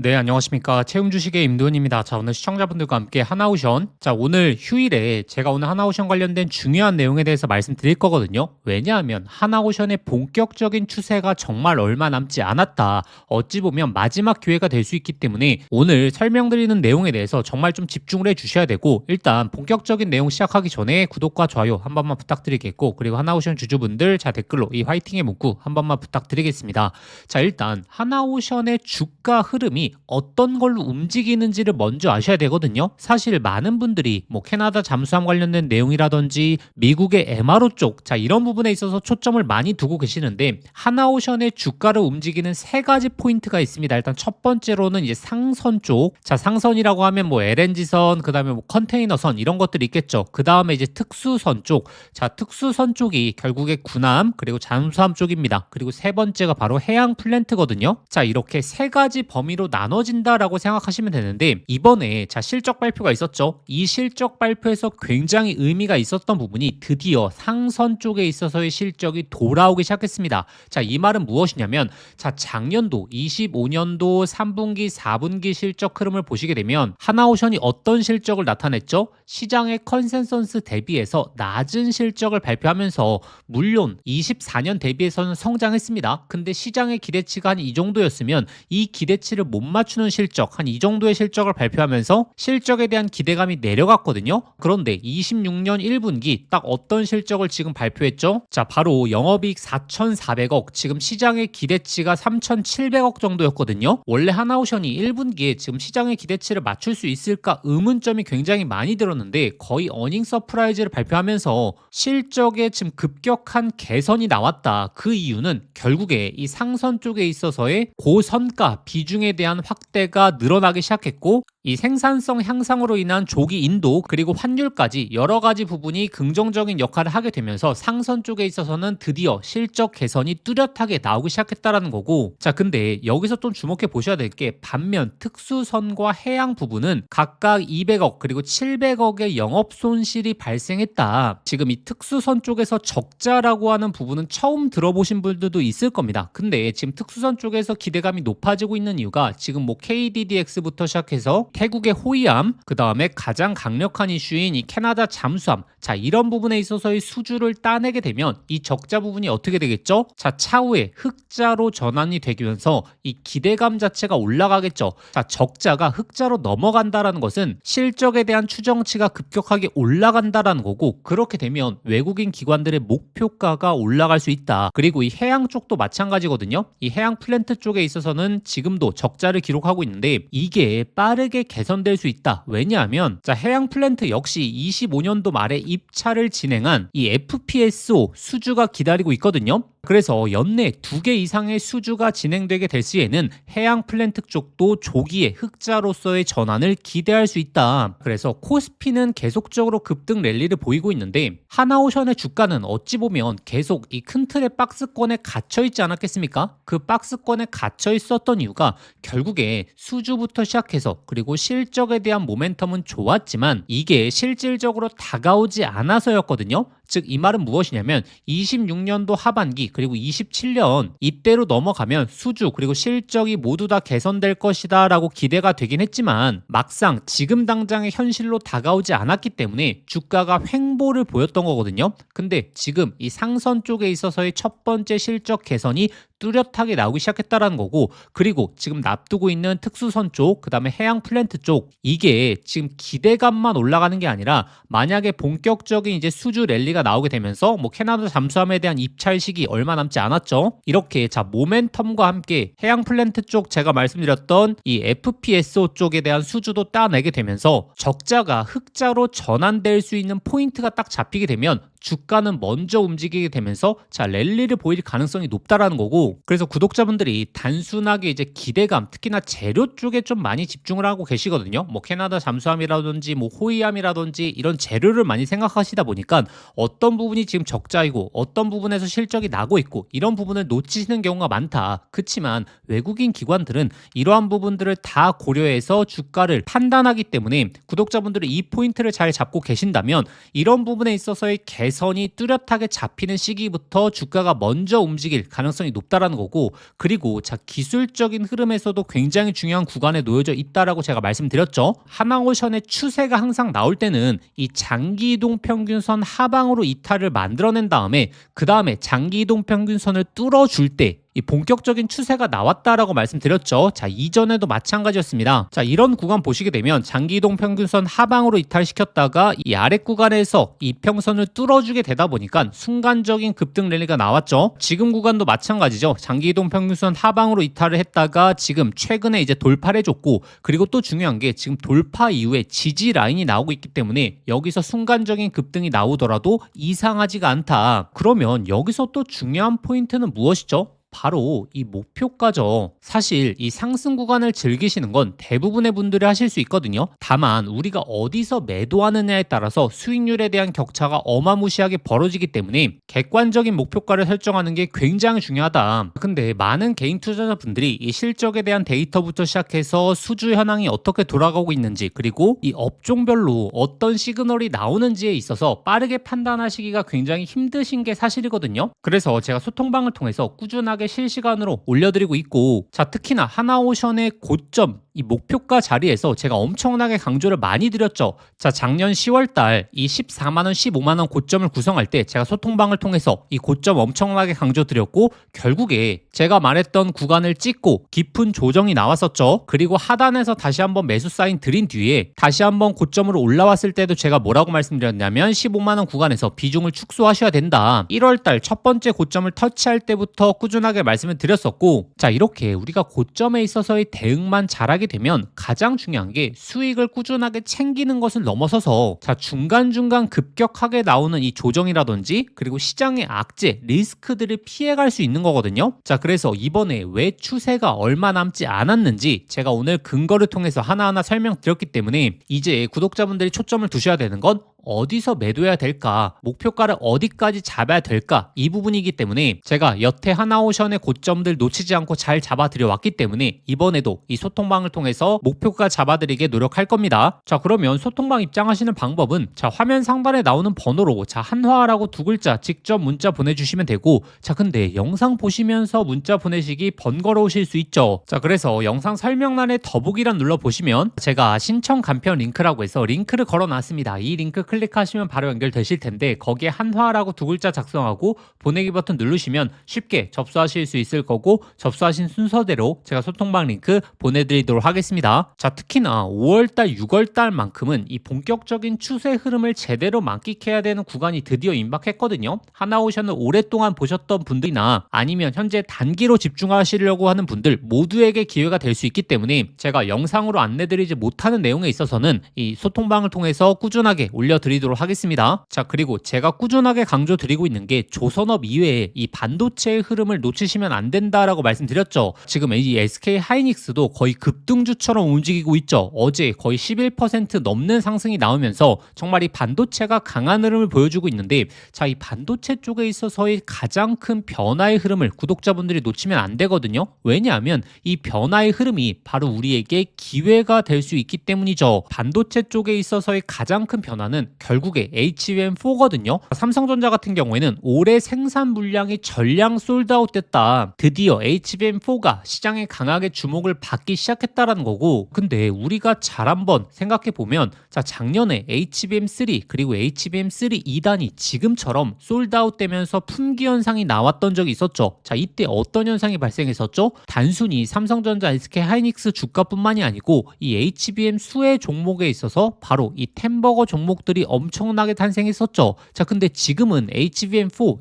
네, 안녕하십니까. 채움 주식의 임도훈입니다. 자, 오늘 시청자분들과 함께 하나오션. 자, 오늘 휴일에 제가 오늘 하나오션 관련된 중요한 내용에 대해서 말씀드릴 거거든요. 왜냐하면 하나오션의 본격적인 추세가 정말 얼마 남지 않았다. 어찌 보면 마지막 기회가 될 수 있기 때문에 오늘 설명드리는 내용에 대해서 정말 좀 집중을 해 주셔야 되고, 일단 본격적인 내용 시작하기 전에 구독과 좋아요 한 번만 부탁드리겠고, 그리고 하나오션 주주분들 자 댓글로 이 화이팅의 문구 한 번만 부탁드리겠습니다. 자, 일단 하나오션의 주가 흐름이 어떤 걸로 움직이는지를 먼저 아셔야 되거든요. 사실 많은 분들이 뭐 캐나다 잠수함 관련된 내용이라든지 미국의 MRO 쪽, 자 이런 부분에 있어서 초점을 많이 두고 계시는데, 하나오션의 주가를 움직이는 세 가지 포인트가 있습니다. 일단 첫 번째로는 이제 상선 쪽. 자, 상선이라고 하면 뭐 LNG선, 그다음에 뭐 컨테이너선 이런 것들이 있겠죠. 그다음에 이제 특수선 쪽. 자, 특수선 쪽이 결국에 군함 그리고 잠수함 쪽입니다. 그리고 세 번째가 바로 해양 플랜트거든요. 자, 이렇게 세 가지 범위로 나눠진다라고 생각하시면 되는데, 이번에 자 실적 발표가 있었죠. 이 실적 발표에서 굉장히 의미가 있었던 부분이 드디어 상선 쪽에 있어서의 실적이 돌아오기 시작했습니다. 자, 이 말은 무엇이냐면, 자 작년도 25년도 3분기 4분기 실적 흐름을 보시게 되면 하나오션이 어떤 실적을 나타냈죠? 시장의 컨센서스 대비해서 낮은 실적을 발표하면서, 물론 24년 대비해서는 성장했습니다. 근데 시장의 기대치가 한 이 정도였으면 이 기대치를 못 맞추는 실적, 한 이 정도의 실적을 발표하면서 실적에 대한 기대감이 내려갔거든요. 그런데 26년 1분기 딱 어떤 실적을 지금 발표했죠? 자, 바로 영업이익 4,400억, 지금 시장의 기대치가 3,700억 정도였거든요. 원래 하나오션이 1분기에 지금 시장의 기대치를 맞출 수 있을까 의문점이 굉장히 많이 들었는데, 거의 어닝 서프라이즈를 발표하면서 실적에 지금 급격한 개선이 나왔다. 그 이유는 결국에 이 상선 쪽에 있어서의 고선가 비중에 대한 확대가 늘어나기 시작했고, 이 생산성 향상으로 인한 조기 인도 그리고 환율까지 여러 가지 부분이 긍정적인 역할을 하게 되면서 상선 쪽에 있어서는 드디어 실적 개선이 뚜렷하게 나오기 시작했다라는 거고, 자 근데 여기서 좀 주목해 보셔야 될 게, 반면 특수선과 해양 부분은 각각 200억 그리고 700억의 영업 손실이 발생했다. 지금 이 특수선 쪽에서 적자라고 하는 부분은 처음 들어보신 분들도 있을 겁니다. 근데 지금 특수선 쪽에서 기대감이 높아지고 있는 이유가, 지금 뭐 KDDX부터 시작해서 태국의 호위함, 그 다음에 가장 강력한 이슈인 이 캐나다 잠수함, 자 이런 부분에 있어서의 수주를 따내게 되면 이 적자 부분이 어떻게 되겠죠? 자, 차후에 흑자로 전환이 되면서 이 기대감 자체가 올라가겠죠. 자, 적자가 흑자로 넘어간다라는 것은 실적에 대한 추정치가 급격하게 올라간다라는 거고, 그렇게 되면 외국인 기관들의 목표가가 올라갈 수 있다. 그리고 이 해양 쪽도 마찬가지거든요. 이 해양 플랜트 쪽에 있어서는 지금도 적자를 기록하고 있는데, 이게 빠르게 개선될 수 있다. 왜냐하면 자 해양 플랜트 역시 25년도 말에 입찰을 진행한 이 FPSO 수주가 기다리고 있거든요. 그래서 연내 2개 이상의 수주가 진행되게 될 시에는 해양 플랜트 쪽도 조기에 흑자로서의 전환을 기대할 수 있다. 그래서 코스피는 계속적으로 급등 랠리를 보이고 있는데, 하나오션의 주가는 어찌 보면 계속 이 큰 틀의 박스권에 갇혀 있지 않았겠습니까? 그 박스권에 갇혀 있었던 이유가 결국에 수주부터 시작해서 그리고 실적에 대한 모멘텀은 좋았지만 이게 실질적으로 다가오지 않아서였거든요. 즉 이 말은 무엇이냐면, 26년도 하반기 그리고 27년 이때로 넘어가면 수주 그리고 실적이 모두 다 개선될 것이다 라고 기대가 되긴 했지만, 막상 지금 당장의 현실로 다가오지 않았기 때문에 주가가 횡보를 보였던 거거든요. 근데 지금 이 상선 쪽에 있어서의 첫 번째 실적 개선이 뚜렷하게 나오기 시작했다라는 거고, 그리고 지금 납두고 있는 특수선 쪽, 그 다음에 해양 플랜트 쪽, 이게 지금 기대감만 올라가는 게 아니라, 만약에 본격적인 이제 수주 랠리가 나오게 되면서 뭐 캐나다 잠수함에 대한 입찰 시기 얼마 남지 않았죠. 이렇게 자 모멘텀과 함께 해양 플랜트 쪽 제가 말씀드렸던 이 FPSO 쪽에 대한 수주도 따내게 되면서 적자가 흑자로 전환될 수 있는 포인트가 딱 잡히게 되면 주가는 먼저 움직이게 되면서 자 랠리를 보일 가능성이 높다라는 거고, 그래서 구독자분들이 단순하게 이제 기대감, 특히나 재료 쪽에 좀 많이 집중을 하고 계시거든요. 뭐 캐나다 잠수함이라든지 뭐 호위함이라든지 이런 재료를 많이 생각하시다 보니까 어떤 부분이 지금 적자이고 어떤 부분에서 실적이 나고 있고 이런 부분을 놓치시는 경우가 많다. 그렇지만 외국인 기관들은 이러한 부분들을 다 고려해서 주가를 판단하기 때문에, 구독자분들이 이 포인트를 잘 잡고 계신다면 이런 부분에 있어서의 개선 매선이 뚜렷하게 잡히는 시기부터 주가가 먼저 움직일 가능성이 높다라는 거고, 그리고 자 기술적인 흐름에서도 굉장히 중요한 구간에 놓여져 있다라고 제가 말씀드렸죠. 하나오션의 추세가 항상 나올 때는 이 장기 이동 평균선 하방으로 이탈을 만들어낸 다음에 그 다음에 장기 이동 평균선을 뚫어줄 때 이 본격적인 추세가 나왔다라고 말씀드렸죠. 자, 이전에도 마찬가지였습니다. 자, 이런 구간 보시게 되면 장기 이동 평균선 하방으로 이탈시켰다가 이 아랫 구간에서 이평선을 뚫어주게 되다 보니까 순간적인 급등 랠리가 나왔죠. 지금 구간도 마찬가지죠. 장기 이동 평균선 하방으로 이탈을 했다가 지금 최근에 이제 돌파를 해줬고, 그리고 또 중요한 게 지금 돌파 이후에 지지 라인이 나오고 있기 때문에 여기서 순간적인 급등이 나오더라도 이상하지가 않다. 그러면 여기서 또 중요한 포인트는 무엇이죠? 바로 이 목표가죠. 사실 이 상승 구간을 즐기시는 건 대부분의 분들이 하실 수 있거든요. 다만 우리가 어디서 매도하느냐에 따라서 수익률에 대한 격차가 어마무시하게 벌어지기 때문에 객관적인 목표가를 설정하는 게 굉장히 중요하다. 근데 많은 개인 투자자분들이 이 실적에 대한 데이터부터 시작해서 수주 현황이 어떻게 돌아가고 있는지, 그리고 이 업종별로 어떤 시그널이 나오는지에 있어서 빠르게 판단하시기가 굉장히 힘드신 게 사실이거든요. 그래서 제가 소통방을 통해서 꾸준하게 실시간으로 올려드리고 있고, 자 특히나 하나오션의 고점 이 목표가 자리에서 제가 엄청나게 강조를 많이 드렸죠. 자 작년 10월달 이 14만원 15만원 고점을 구성할 때 제가 소통방을 통해서 이 고점 엄청나게 강조 드렸고, 결국에 제가 말했던 구간을 찍고 깊은 조정이 나왔었죠. 그리고 하단에서 다시 한번 매수 사인 드린 뒤에 다시 한번 고점으로 올라왔을 때도 제가 뭐라고 말씀드렸냐면 15만원 구간에서 비중을 축소하셔야 된다. 1월달 첫 번째 고점을 터치할 때부터 꾸준하게 말씀을 드렸었고, 자 이렇게 우리가 고점에 있어서의 대응만 잘하게 되면 가장 중요한 게 수익을 꾸준하게 챙기는 것을 넘어서서 자 중간중간 급격하게 나오는 이 조정이라든지 그리고 시장의 악재, 리스크들을 피해갈 수 있는 거거든요. 자 그래서 이번에 왜 추세가 얼마 남지 않았는지 제가 오늘 근거를 통해서 하나하나 설명드렸기 때문에 이제 구독자분들이 초점을 두셔야 되는 건 어디서 매도해야 될까, 목표가를 어디까지 잡아야 될까, 이 부분이기 때문에 제가 여태 하나오션의 고점들 놓치지 않고 잘 잡아드려 왔기 때문에 이번에도 이 소통방을 통해서 목표가 잡아드리게 노력할 겁니다. 자 그러면 소통방 입장하시는 방법은 자 화면 상단에 나오는 번호로 자 한화라고 두 글자 직접 문자 보내주시면 되고, 자 근데 영상 보시면서 문자 보내시기 번거로우실 수 있죠. 자 그래서 영상 설명란에 더보기란 눌러보시면 제가 신청 간편 링크라고 해서 링크를 걸어놨습니다. 이 링크 클릭하시면 바로 연결되실 텐데 거기에 한화라고 두 글자 작성하고 보내기 버튼 누르시면 쉽게 접수하실 수 있을 거고, 접수하신 순서대로 제가 소통방 링크 보내드리도록 하겠습니다. 자 특히나 5월달 6월달만큼은 이 본격적인 추세 흐름을 제대로 만끽해야 되는 구간이 드디어 임박했거든요. 하나오션을 오랫동안 보셨던 분들이나 아니면 현재 단기로 집중하시려고 하는 분들 모두에게 기회가 될 수 있기 때문에 제가 영상으로 안내드리지 못하는 내용에 있어서는 이 소통방을 통해서 꾸준하게 올려드리도록 하겠습니다. 자 그리고 제가 꾸준하게 강조드리고 있는 게 조선업 이외에 이 반도체의 흐름을 놓치시면 안 된다라고 말씀드렸죠. 지금 이 SK 하이닉스도 거의 급등주처럼 움직이고 있죠. 어제 거의 11% 넘는 상승이 나오면서 정말 이 반도체가 강한 흐름을 보여주고 있는데, 자 이 반도체 쪽에 있어서의 가장 큰 변화의 흐름을 구독자분들이 놓치면 안 되거든요. 왜냐하면 이 변화의 흐름이 바로 우리에게 기회가 될 수 있기 때문이죠. 반도체 쪽에 있어서의 가장 큰 변화는 결국에 HBM4거든요. 삼성전자 같은 경우에는 올해 생산 물량이 전량 솔드아웃 됐다. 드디어 HBM4가 시장에 강하게 주목을 받기 시작했다라는 거고, 근데 우리가 잘 한번 생각해 보면 자 작년에 HBM3 그리고 HBM3 2단이 지금처럼 솔드아웃 되면서 품귀 현상이 나왔던 적이 있었죠. 자 이때 어떤 현상이 발생했었죠? 단순히 삼성전자, SK 하이닉스 주가뿐만이 아니고 이 HBM 수혜 종목에 있어서 바로 이 템버거 종목들이 엄청나게 탄생했었죠. 자 근데 지금은 HBM4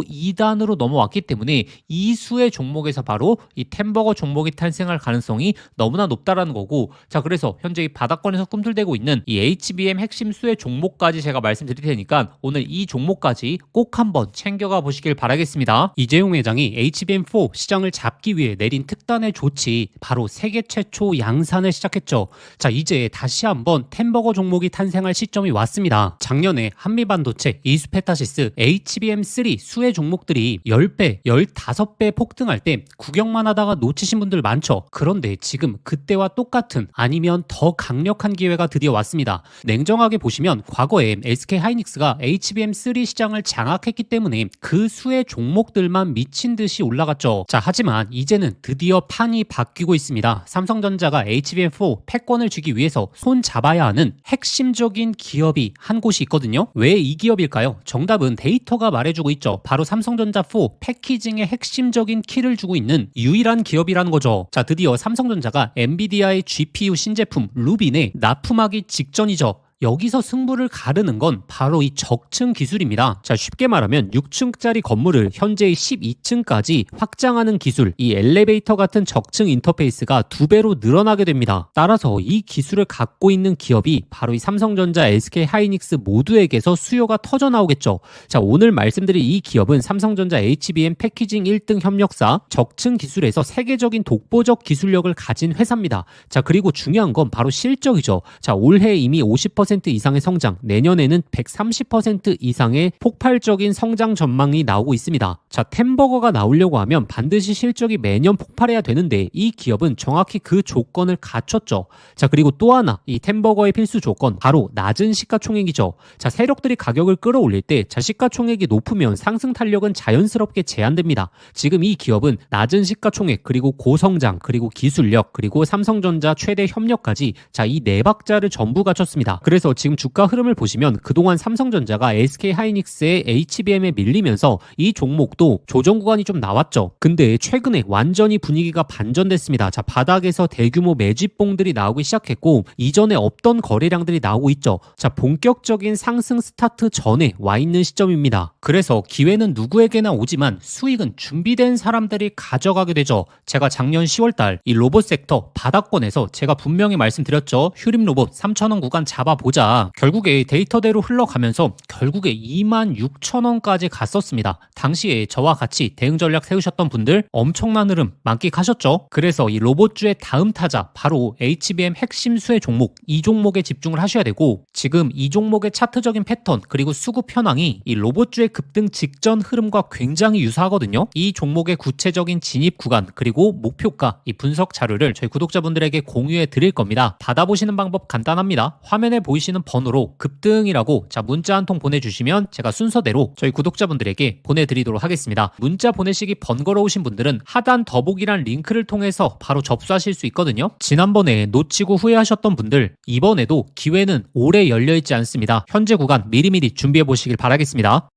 2단으로 넘어왔기 때문에 이 수혜 종목에서 바로 이 템버거 종목이 탄생할 가능성이 너무나 높다라는 거고, 자 그래서 현재 이 바닥권에서 꿈틀대고 있는 이 HBM 핵심 수혜 종목까지 제가 말씀드릴 테니까 오늘 이 종목까지 꼭 한번 챙겨가 보시길 바라겠습니다. 이재용 회장이 HBM4 시장을 잡기 위해 내린 특단의 조치, 바로 세계 최초 양산을 시작했죠. 자 이제 다시 한번 템버거 종목이 탄생할 시점이 왔습니다. 작년에 한미반도체, 이수페타시스, HBM3 수혜 종목들이 10배, 15배 폭등할 때 구경만 하다가 놓치신 분들 많죠. 그런데 지금 그때와 똑같은 아니면 더 강력한 기회가 드디어 왔습니다. 냉정하게 보시면 과거에 SK하이닉스가 HBM3 시장을 장악했기 때문에 그 수혜 종목들만 미친 듯이 올라갔죠. 자, 하지만 이제는 드디어 판이 바뀌고 있습니다. 삼성전자가 HBM4 패권을 쥐기 위해서 손 잡아야 하는 핵심적인 기업이 한 곳이 있거든요. 왜 이 기업일까요? 정답은 데이터가 말해주고 있죠. 바로 삼성전자 4 패키징의 핵심적인 키를 주고 있는 유일한 기업이라는 거죠. 자, 드디어 삼성전자가 엔비디아의 GPU 신제품 루빈에 납품하기 직전이죠. 여기서 승부를 가르는 건 바로 이 적층 기술입니다. 자, 쉽게 말하면 6층짜리 건물을 현재의 12층까지 확장하는 기술, 이 엘리베이터 같은 적층 인터페이스가 2배로 늘어나게 됩니다. 따라서 이 기술을 갖고 있는 기업이 바로 이 삼성전자, SK하이닉스 모두에게서 수요가 터져 나오겠죠. 자, 오늘 말씀드릴 이 기업은 삼성전자 HBM 패키징 1등 협력사, 적층 기술에서 세계적인 독보적 기술력을 가진 회사입니다. 자, 그리고 중요한 건 바로 실적이죠. 자, 올해 이미 50% 이상의 성장, 내년에는 130% 이상의 폭발적인 성장 전망이 나오고 있습니다. 자, 템버거가 나오려고 하면 반드시 실적이 매년 폭발해야 되는데 이 기업은 정확히 그 조건을 갖췄죠. 자, 그리고 또 하나, 이 템버거의 필수 조건, 바로 낮은 시가총액이죠. 자, 세력들이 가격을 끌어올릴 때, 자, 시가총액이 높으면 상승 탄력은 자연스럽게 제한됩니다. 지금 이 기업은 낮은 시가총액, 그리고 고성장, 그리고 기술력, 그리고 삼성전자 최대 협력까지, 자, 이 네 박자를 전부 갖췄습니다. 그래서 지금 주가 흐름을 보시면 그동안 삼성전자가 SK하이닉스의 HBM에 밀리면서 이 종목도 조정 구간이 좀 나왔죠. 근데 최근에 완전히 분위기가 반전됐습니다. 자, 바닥에서 대규모 매집봉들이 나오기 시작했고 이전에 없던 거래량들이 나오고 있죠. 자, 본격적인 상승 스타트 전에 와 있는 시점입니다. 그래서 기회는 누구에게나 오지만 수익은 준비된 사람들이 가져가게 되죠. 제가 작년 10월달 이 로봇 섹터 바닥권에서 제가 분명히 말씀드렸죠. 휴림 로봇 3,000원 구간 잡아보자. 결국에 데이터대로 흘러가면서 결국에 26,000원까지 갔었습니다. 당시에 저와 같이 대응 전략 세우셨던 분들 엄청난 흐름 만끽하셨죠. 그래서 이 로봇주의 다음 타자 바로 HBM 핵심 수혜 종목, 이 종목에 집중을 하셔야 되고 지금 이 종목의 차트적인 패턴 그리고 수급 현황이 이 로봇주의 급등 직전 흐름과 굉장히 유사하거든요. 이 종목의 구체적인 진입 구간 그리고 목표가 이 분석 자료를 저희 구독자분들에게 공유해 드릴 겁니다. 받아보시는 방법 간단합니다. 화면에 보이시는 번호로 급등이라고 자 문자 한 통 보내주시면 제가 순서대로 저희 구독자분들에게 보내드리도록 하겠습니다. 문자 보내시기 번거로우신 분들은 하단 더보기란 링크를 통해서 바로 접수하실 수 있거든요. 지난번에 놓치고 후회하셨던 분들 이번에도 기회는 오래 열려있지 않습니다. 현재 구간 미리미리 준비해 보시길 바라겠습니다.